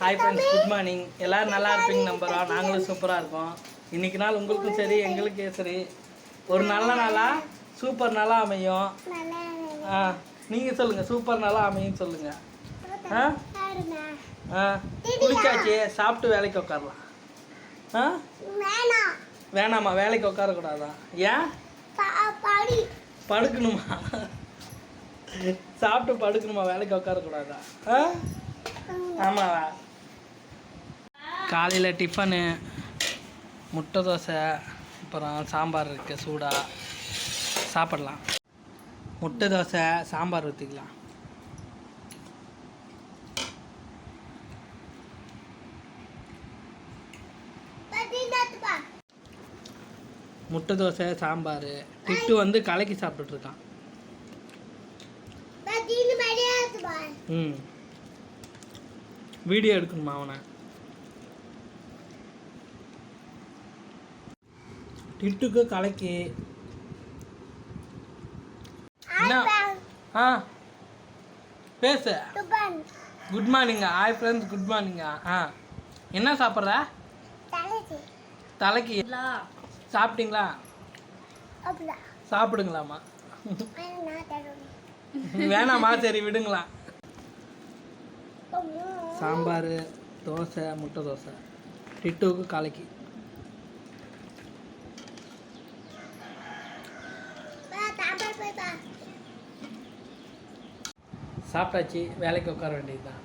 Hi friends, good morning. எல்லோரும் நல்லா இருப்பீங்க நம்புகிறோம். நாங்களும் சூப்பராக இருக்கோம். இன்றைக்கி நாள் உங்களுக்கும் சரி எங்களுக்கே சரி ஒரு நல்ல நாளாக சூப்பர் நாளாக அமையும். நீங்கள் சொல்லுங்கள், சூப்பர் நாளாக அமையும் சொல்லுங்கள். குளிச்சாச்சு, சாப்பிட்டு வேலைக்கு உட்காரலாம். வேணாமா? வேலைக்கு உட்காரக்கூடாதா? ஏன்? படுக்கணுமா? சாப்பிட்டு படுக்கணுமா? வேலைக்கு உட்காரக்கூடாதா? ஆமாவா? காலையில் டிஃபனு முட்டை தோசை, அப்புறம் சாம்பார் இருக்குது, சூடாக சாப்பிட்லாம். முட்டை தோசை சாம்பார் ஊற்றிக்கலாம். முட்டை தோசை சாம்பார். டிட்டு வந்து கலக்கி சாப்பிட்டுட்ருக்கான். வீடியோ எடுக்கணுமா அவனை? டிட்டுக்கு கலக்கி என்ன பேசு. குட் மார்னிங்கா? ஹாய் ஃப்ரெண்ட்ஸ், குட் மார்னிங்கா? என்ன சாப்பிட்ற? தலைக்கு சாப்பிட்டீங்களா? சாப்பிடுங்களாம்மா? வேணாமா? சரி விடுங்களா. சாம்பார், தோசை, முட்டை தோசை. டிட்டுவுக்கு கலக்கி. சாப்பிட்டாச்சு, வேலைக்கு உட்கார வேண்டியது தான்.